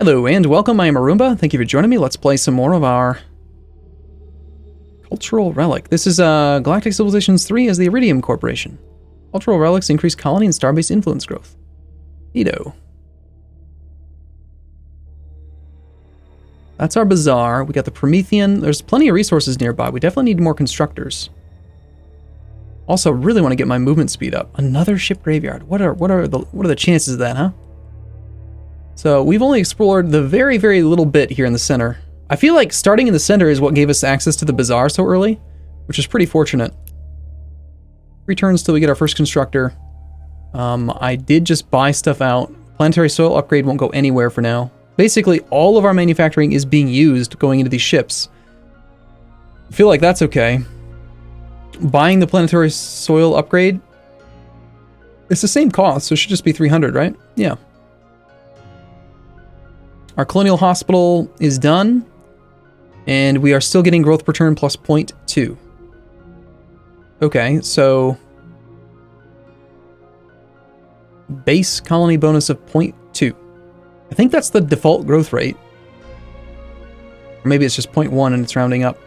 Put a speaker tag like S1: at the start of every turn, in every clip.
S1: Hello and welcome, I am Arumba. Thank you for joining me. Let's play some more of our Cultural Relic. This is Galactic Civilizations 3 as the Iridium Corporation. Cultural Relics increase colony and Starbase influence growth. Neato. That's our bazaar. We got the Promethean. There's plenty of resources nearby. We definitely need more constructors. Also, really want to get my movement speed up. Another ship graveyard. What are the chances of that, huh? So we've only explored the very, very little bit here in the center. I feel like starting in the center is what gave us access to the bazaar so early, which is pretty fortunate. 3 turns till we get our first constructor. I did just buy stuff out. Planetary soil upgrade won't go anywhere for now. Basically, all of our manufacturing is being used going into these ships. I feel like that's okay. Buying the planetary soil upgrade, it's the same cost, so it should just be 300, right? Yeah. Our colonial hospital is done, and we are still getting growth per turn plus 0.2. Okay, so base colony bonus of 0.2. I think that's the default growth rate. Or maybe it's just 0.1 and it's rounding up.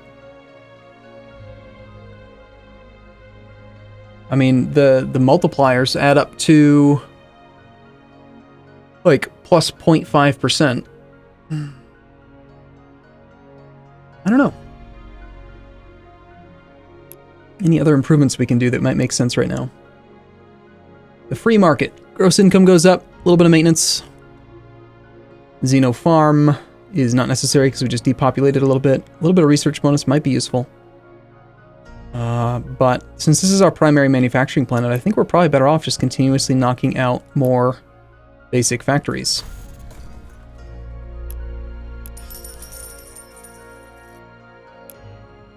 S1: I mean, the multipliers add up to like plus 0.5%. I don't know. Any other improvements we can do that might make sense right now? The free market. Gross income goes up. A little bit of maintenance. Xeno farm is not necessary because we just depopulated a little bit. A little bit of research bonus might be useful. But since this is our primary manufacturing planet, I think we're probably better off just continuously knocking out more basic factories.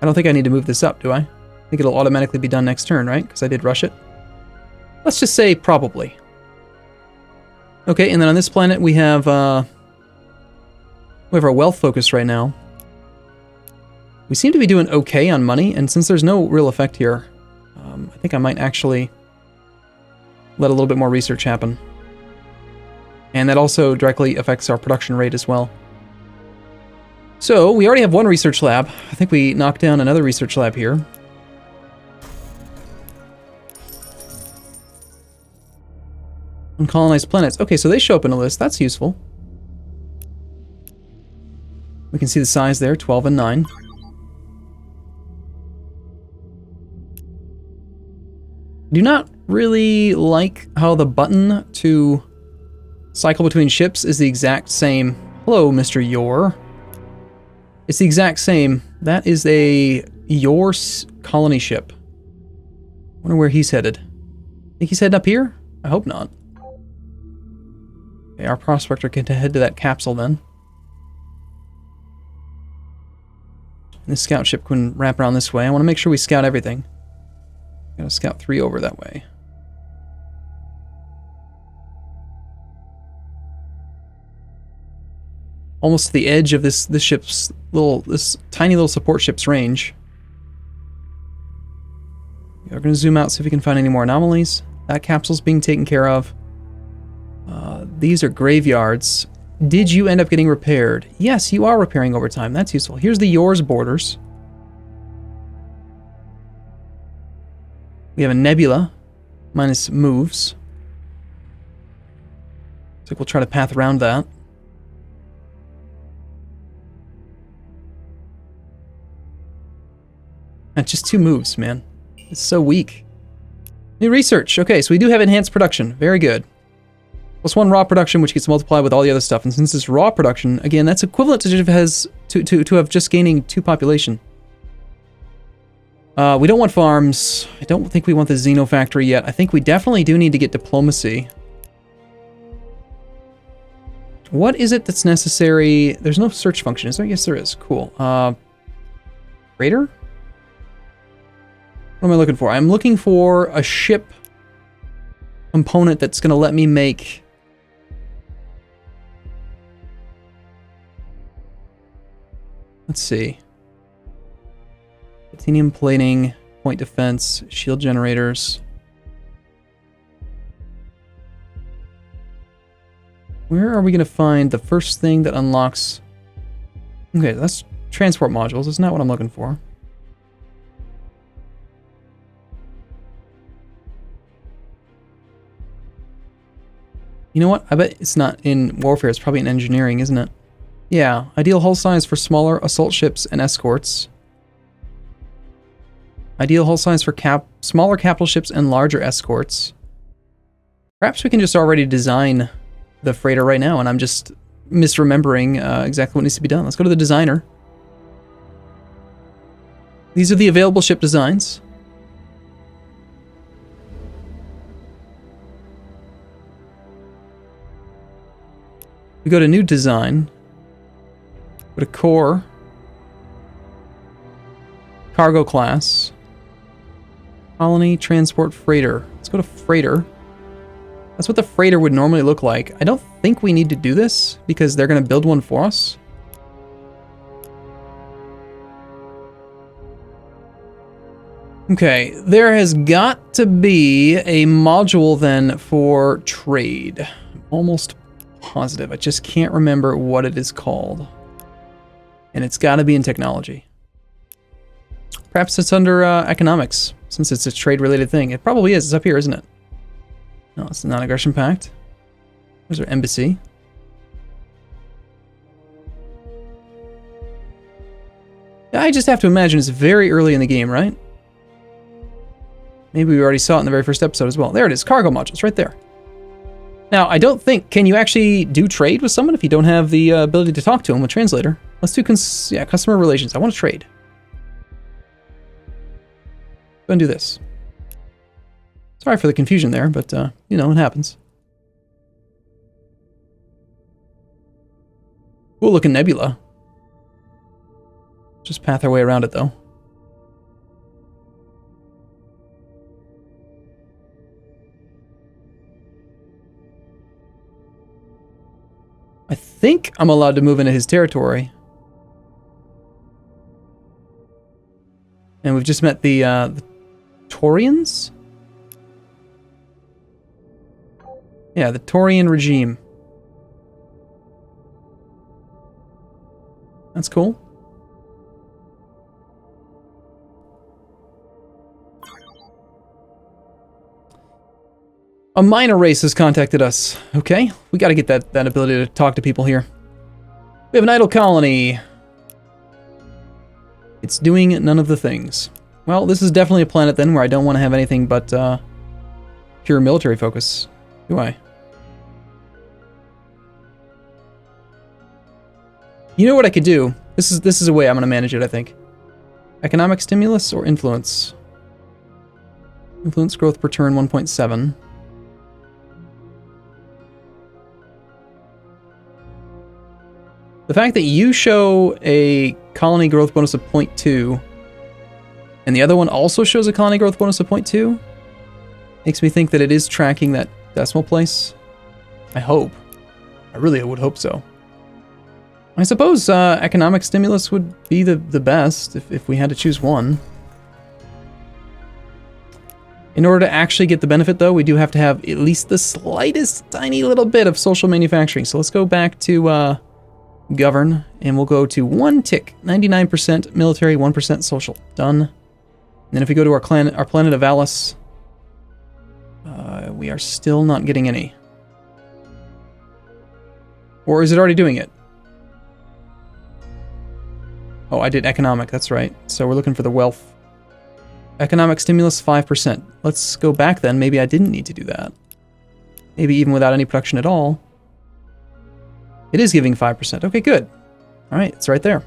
S1: I don't think I need to move this up, do I? I think it'll automatically be done next turn, right? Because I did rush it. Let's just say probably. Okay, and then on this planet we have our wealth focus right now. We seem to be doing okay on money, and since there's no real effect here, I think I might actually let a little bit more research happen. And that also directly affects our production rate as well. So, we already have one research lab. I think we knocked down another research lab here. Uncolonized planets. Okay, so they show up in a list. That's useful. We can see the size there, 12 and 9. Do not really like how the button to cycle between ships is the exact same. Hello, Mr. Yor. It's the exact same. That is a Yor colony ship. Wonder where he's headed. Think he's heading up here? I hope not. Okay, our prospector can head to that capsule then. And this scout ship can wrap around this way. I want to make sure we scout everything. Gotta scout 3 over that way. Almost to the edge of this tiny little support ship's range. We're gonna zoom out, see if we can find any more anomalies. That capsule's being taken care of. These are graveyards. Did you end up getting repaired? Yes, you are repairing over time. That's useful. Here's the yours borders. We have a nebula, minus moves. So we'll try to path around that. That's just 2 moves, man. It's so weak. New research. Okay, so we do have enhanced production. Very good. Plus 1 raw production, which gets multiplied with all the other stuff. And since it's raw production, again, that's equivalent to have just gaining 2 population. We don't want farms. I don't think we want the Xeno factory yet. I think we definitely do need to get diplomacy. What is it that's necessary? There's no search function, is there? Yes, there is. Cool. Raider? What am I looking for? I'm looking for a ship component that's going to let me make... Let's see. Titanium plating, point defense, shield generators. Where are we going to find the first thing that unlocks... Okay, that's transport modules. That's not what I'm looking for. You know what? I bet it's not in warfare. It's probably in engineering, isn't it? Yeah. Ideal hull size for smaller assault ships and escorts. Ideal hull size for smaller capital ships and larger escorts. Perhaps we can just already design the freighter right now, and I'm just misremembering exactly what needs to be done. Let's go to the designer. These are the available ship designs. We go to new design. Go to core. Cargo class. Colony, transport, freighter. Let's go to freighter. That's what the freighter would normally look like. I don't think we need to do this because they're going to build one for us. Okay, there has got to be a module then for trade. I'm almost positive. I just can't remember what it is called. And it's got to be in technology. Perhaps it's under economics, since it's a trade-related thing. It probably is. It's up here, isn't it? No, it's not aggression pact. Where's our embassy? I just have to imagine it's very early in the game, right? Maybe we already saw it in the very first episode as well. There it is, cargo modules, right there. Now, I don't think, can you actually do trade with someone if you don't have the ability to talk to them with translator? Let's do, customer relations. I want to trade. Go and do this. Sorry for the confusion there, but, you know, it happens. Cool looking nebula. Just path our way around it, though. I think I'm allowed to move into his territory. And we've just met the Taurians? Yeah, the Taurian regime. That's cool. A minor race has contacted us. Okay, we gotta get that ability to talk to people here. We have an idle colony. It's doing none of the things. Well, this is definitely a planet then where I don't want to have anything but pure military focus, do I? You know what I could do? This is a way I'm going to manage it, I think. Economic stimulus or influence? Influence growth per turn 1.7. The fact that you show a colony growth bonus of 0.2 and the other one also shows a colony growth bonus of 0.2 makes me think that it is tracking that decimal place. I hope. I really would hope so. I suppose economic stimulus would be the best if we had to choose one. In order to actually get the benefit, though, we do have to have at least the slightest tiny little bit of social manufacturing. So let's go back to govern, and we'll go to one tick, 99% military, 1% social. Done. And then if we go to our planet of Alice, we are still not getting any. Or is it already doing it? Oh, I did economic, that's right. So we're looking for the wealth. Economic stimulus, 5%. Let's go back then. Maybe I didn't need to do that. Maybe even without any production at all. It is giving 5%. Okay, good. All right, it's right there.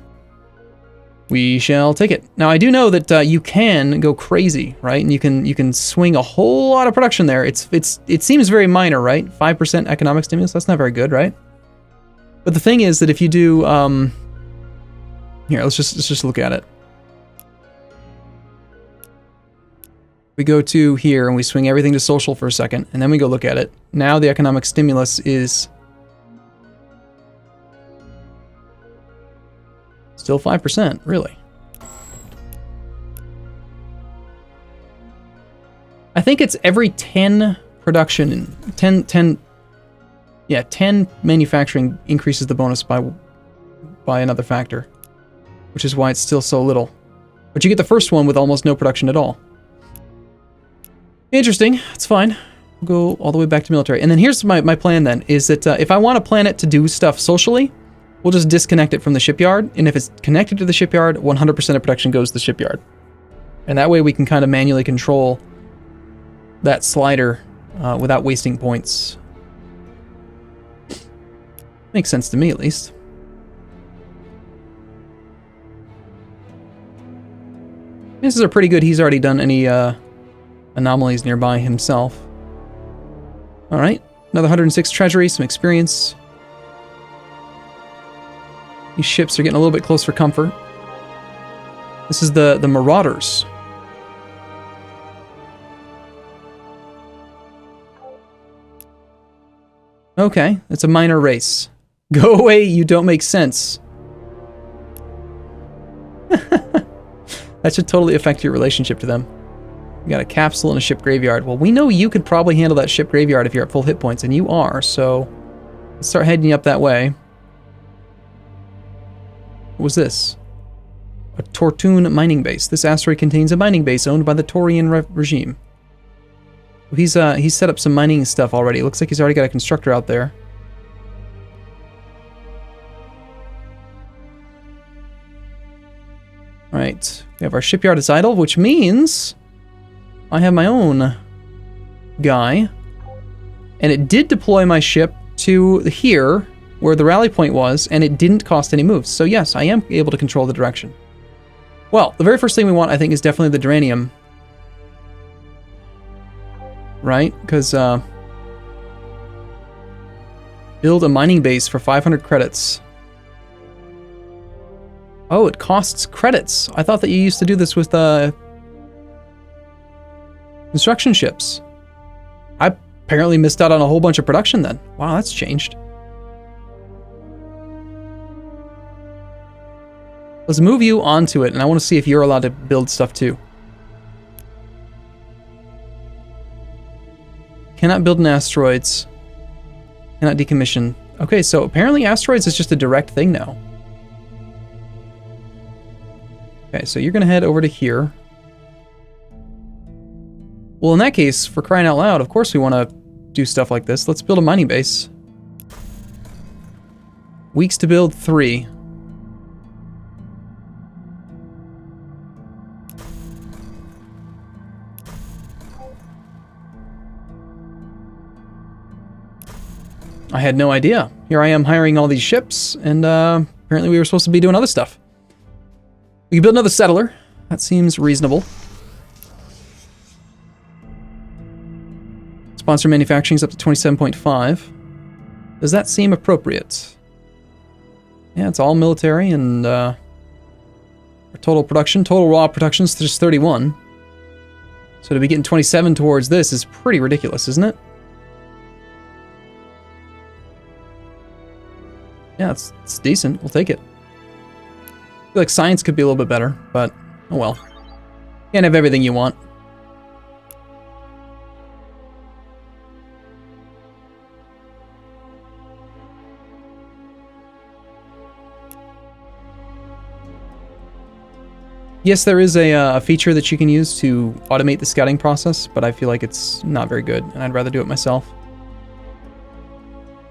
S1: We shall take it. Now, I do know that you can go crazy, right? And you can swing a whole lot of production there. It seems very minor, right? 5% economic stimulus. That's not very good, right? But the thing is that if you do, here, let's just look at it. We go to here and we swing everything to social for a second, and then we go look at it. Now the economic stimulus is still 5%, really. I think it's every 10 production, 10 Yeah, 10 manufacturing increases the bonus by another factor, which is why it's still so little. But you get the first one with almost no production at all. Interesting. It's fine. We'll go all the way back to military. And then here's my plan then, is that if I want a planet to do stuff socially, we'll just disconnect it from the shipyard. And if it's connected to the shipyard, 100% of production goes to the shipyard. And that way we can kind of manually control that slider without wasting points. Makes sense to me, at least. This is pretty good. He's already done any anomalies nearby himself. Alright, another 106 treasury, some experience. These ships are getting a little bit close for comfort. This is the Marauders. Okay, it's a minor race. Go away, you don't make sense. That should totally affect your relationship to them. You got a capsule and a ship graveyard. Well, we know you could probably handle that ship graveyard if you're at full hit points, and you are, so let's start heading up that way. What was this? A Tortune mining base. This asteroid contains a mining base owned by the Taurian regime. He's set up some mining stuff already. It looks like he's already got a constructor out there. Alright, we have our shipyard is idle, which means I have my own guy. And it did deploy my ship to here, where the rally point was, and it didn't cost any moves. So yes, I am able to control the direction. Well, the very first thing we want, I think, is definitely the Duranium. Right? Because, build a mining base for 500 credits. Oh, it costs credits. I thought that you used to do this with, construction ships. I apparently missed out on a whole bunch of production then. Wow, that's changed. Let's move you onto it, and I want to see if you're allowed to build stuff too. Cannot build in asteroids. Cannot decommission. Okay, so apparently asteroids is just a direct thing now. Okay, so you're going to head over to here. Well, in that case, for crying out loud, of course we want to do stuff like this. Let's build a mining base. Weeks to build, 3. I had no idea. Here I am hiring all these ships, and apparently we were supposed to be doing other stuff. We can build another settler. That seems reasonable. Sponsor manufacturing is up to 27.5. Does that seem appropriate? Yeah, it's all military, and our total production, total raw production is just 31. So to be getting 27 towards this is pretty ridiculous, isn't it? Yeah, it's decent. We'll take it. I feel like science could be a little bit better, but oh well. Can't have everything you want. Yes, there is a feature that you can use to automate the scouting process, but I feel like it's not very good, and I'd rather do it myself.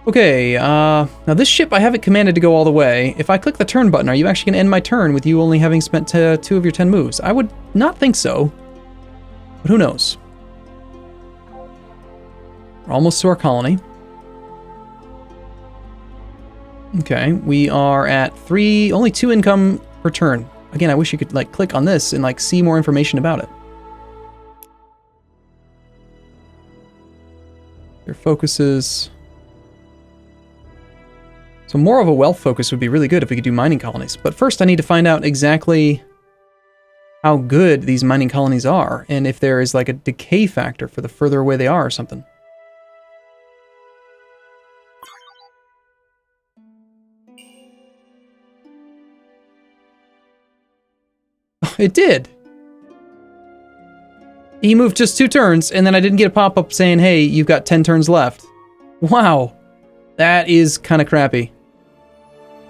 S1: Okay, now this ship I haven't commanded to go all the way. If I click the turn button, are you actually going to end my turn with you only having spent 2 of your 10 moves? I would not think so, but who knows? We're almost to our colony. Okay, we are at only 2 income per turn. Again, I wish you could like click on this and like see more information about it. Your focuses. So more of a wealth focus would be really good if we could do mining colonies. But first I need to find out exactly how good these mining colonies are, and if there is like a decay factor for the further away they are or something. It did! He moved just 2 turns, and then I didn't get a pop-up saying, hey, you've got 10 turns left. Wow. That is kind of crappy.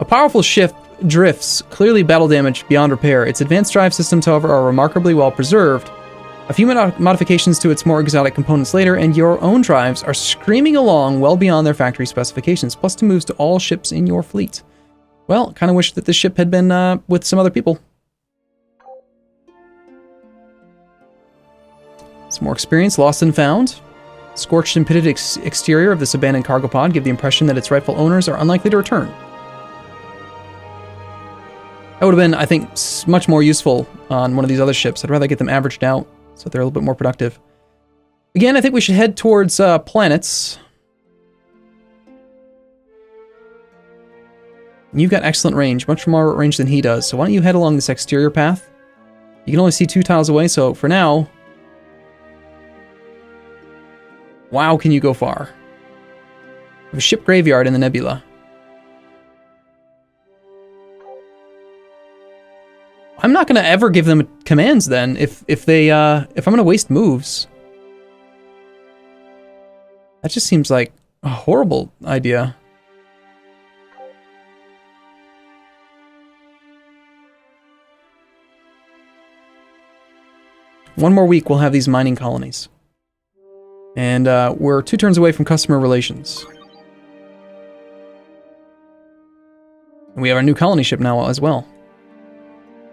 S1: A powerful ship drifts, clearly battle damaged beyond repair. Its advanced drive systems, however, are remarkably well preserved. A few modifications to its more exotic components later, and your own drives are screaming along well beyond their factory specifications, plus 2 moves to all ships in your fleet. Well, kind of wish that this ship had been with some other people. Some more experience, lost and found. Scorched and pitted exterior of this abandoned cargo pod give the impression that its rightful owners are unlikely to return. That would have been, I think, much more useful on one of these other ships. I'd rather get them averaged out so they're a little bit more productive. Again, I think we should head towards planets. You've got excellent range, much more range than he does. So why don't you head along this exterior path? You can only see 2 tiles away, so for now... Wow, can you go far? We have a ship graveyard in the nebula. I'm not going to ever give them commands then if I'm going to waste moves. That just seems like a horrible idea. One more week we'll have these mining colonies. And we're 2 turns away from customer relations. And we have our new colony ship now as well.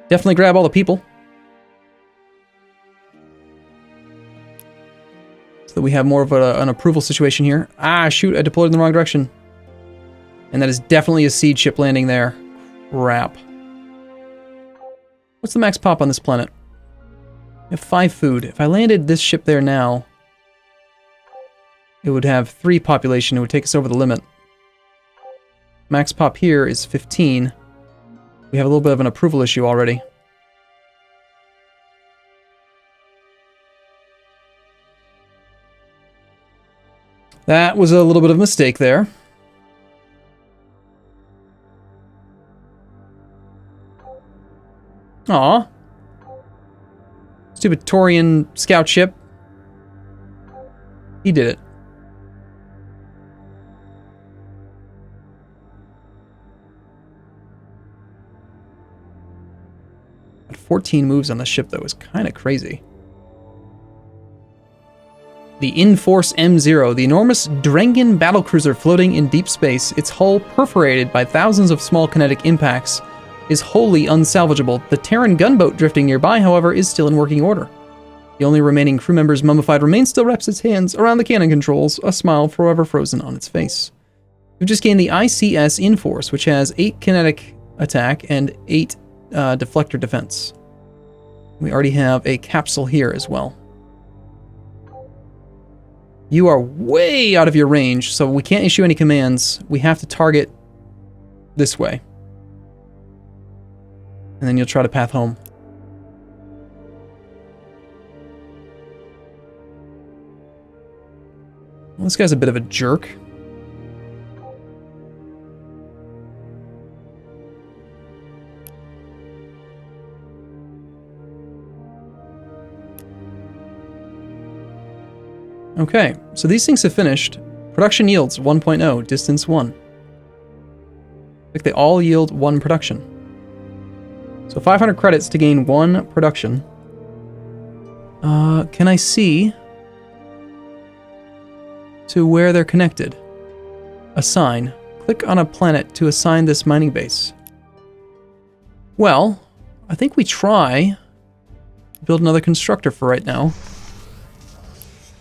S1: Definitely grab all the people. So that we have more of an approval situation here. Ah, shoot, I deployed in the wrong direction. And that is definitely a seed ship landing there. Crap. What's the max pop on this planet? We have 5 food. If I landed this ship there now, it would have 3 population. It would take us over the limit. Max pop here is 15. We have a little bit of an approval issue already. That was a little bit of a mistake there. Aw. Stupid Taurian scout ship. He did it. At 14 moves on the ship, though, is kind of crazy. The Inforce M0, the enormous Drengen battlecruiser floating in deep space, its hull perforated by thousands of small kinetic impacts, is wholly unsalvageable. The Terran gunboat drifting nearby, however, is still in working order. The only remaining crew member's mummified remains still wraps its hands around the cannon controls, a smile forever frozen on its face. We've just gained the ICS Inforce, which has 8 kinetic attack and 8 deflector defense. We already have a capsule here as well. You are way out of your range, so we can't issue any commands. We have to target this way. And then you'll try to path home. Well, this guy's a bit of a jerk. Okay, so these things have finished. Production yields 1.0, distance 1. Like they all yield 1 production. So 500 credits to gain 1 production. Can I see to where they're connected? Assign. Click on a planet to assign this mining base. Well, I think we try to build another constructor for right now.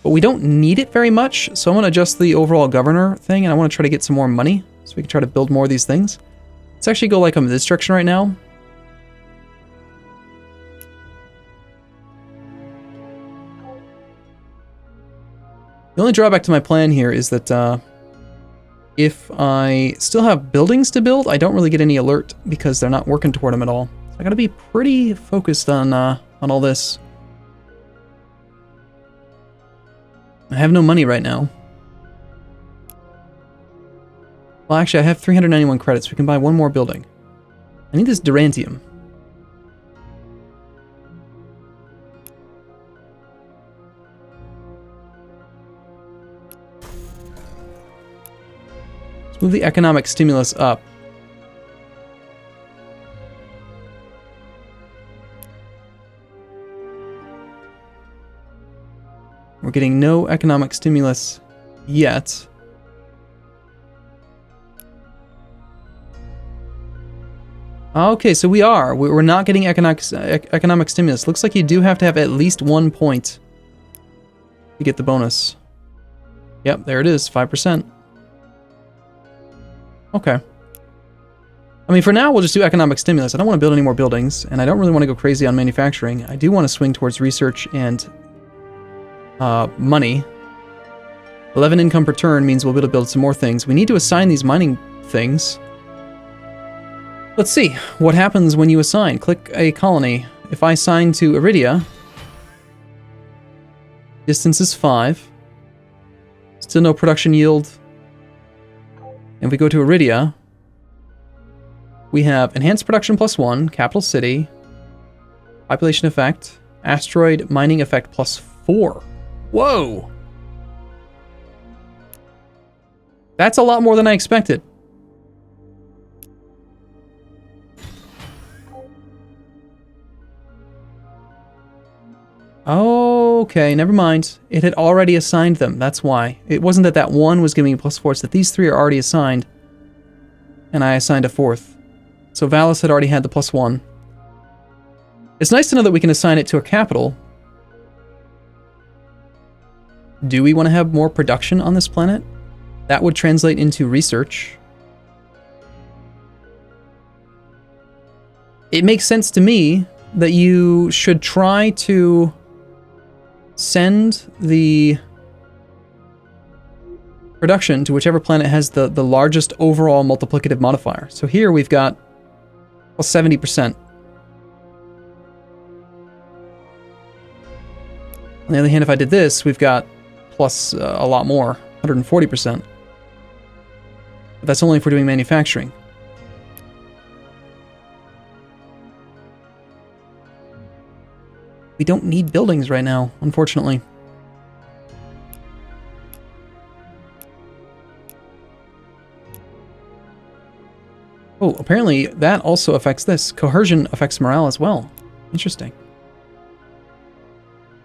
S1: But we don't need it very much, so I'm going to adjust the overall governor thing, and I want to try to get some more money, so we can try to build more of these things. Let's actually go like I'm in this direction right now. The only drawback to my plan here is that if I still have buildings to build, I don't really get any alert because they're not working toward them at all. So I got to be pretty focused on all this. I have no money right now. Well, actually, I have 391 credits. We can buy 1 more building. I need this Durantium. Move the economic stimulus up. We're getting no economic stimulus yet. Okay, so we are. We're not getting economic stimulus. Looks like you do have to have at least 1 point to get the bonus. Yep, there it is, 5%. Okay. I mean, for now, we'll just do economic stimulus. I don't want to build any more buildings, and I don't really want to go crazy on manufacturing. I do want to swing towards research and money. 11 income per turn means we'll be able to build some more things. We need to assign these mining things. Let's see what happens when you assign. Click a colony. If I assign to Iridia, distance is 5. Still no production yield. And if we go to Iridia, we have enhanced production +1, capital city, population effect, asteroid mining effect +4. Whoa! That's a lot more than I expected. Okay, never mind. It had already assigned them, that's why. It wasn't that that one was giving me +4, it's that these 3 are already assigned. And I assigned a 4th. So Valis had already had the +1. It's nice to know that we can assign it to a capital. Do we want to have more production on this planet? That would translate into research. It makes sense to me that you should try to send the production to whichever planet has the largest overall multiplicative modifier. So here we've got +70%. On the other hand, if I did this, we've got plus a lot more, 140%. But that's only if we're doing manufacturing. We don't need buildings right now, unfortunately. Oh, apparently that also affects this. Coercion affects morale as well. Interesting.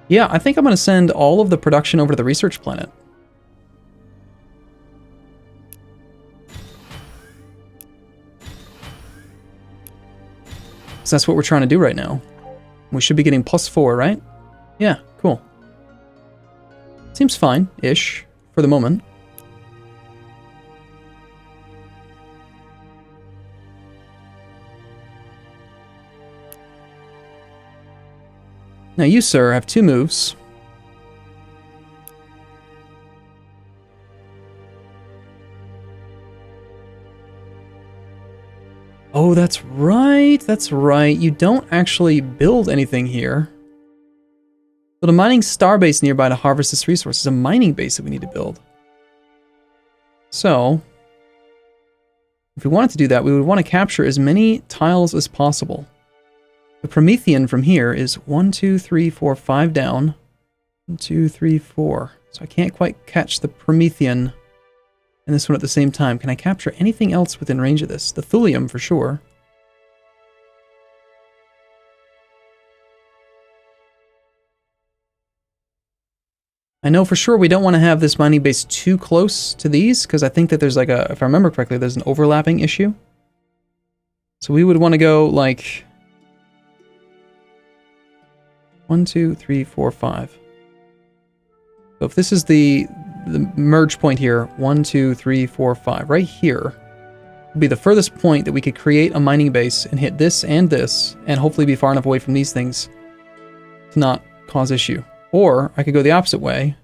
S1: Yeah, I think I'm going to send all of the production over to the research planet. So that's what we're trying to do right now. We should be getting +4, right? Yeah, cool. Seems fine-ish for the moment. Now you, sir, have 2 moves. Oh, that's right. That's right. You don't actually build anything here. Build a mining starbase nearby to harvest this resource. It's a mining base that we need to build. So, if we wanted to do that, we would want to capture as many tiles as possible. The Promethean from here is 1, 2, 3, 4, 5 down. 1, 2, 3, 4. So I can't quite catch the Promethean and this one at the same time. Can I capture anything else within range of this? The thulium, for sure. I know for sure we don't want to have this mining base too close to these, because I think that there's like a, if I remember correctly, there's an overlapping issue. So we would want to go like 1, 2, 3, 4, 5. So if this is the merge point here, 1, 2, 3, 4, 5, right here would be the furthest point that we could create a mining base and hit this, and hopefully be far enough away from these things to not cause issue. Or I could go the opposite way.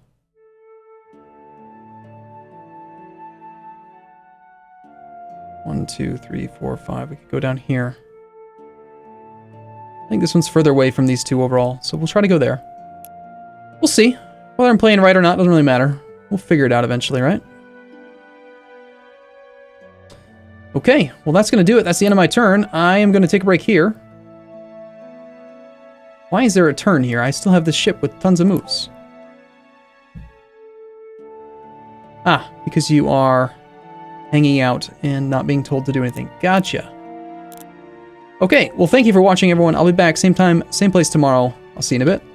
S1: One, 2, 3, 4, 5. We could go down here. I think this one's further away from these 2 overall, so we'll try to go there. We'll see. Whether I'm playing right or not doesn't really matter. We'll figure it out eventually, right? Okay, well that's going to do it. That's the end of my turn. I am going to take a break here. Why is there a turn here? I still have this ship with tons of moves. Ah, because you are hanging out and not being told to do anything. Gotcha. Okay, well, thank you for watching, everyone. I'll be back same time, same place tomorrow. I'll see you in a bit.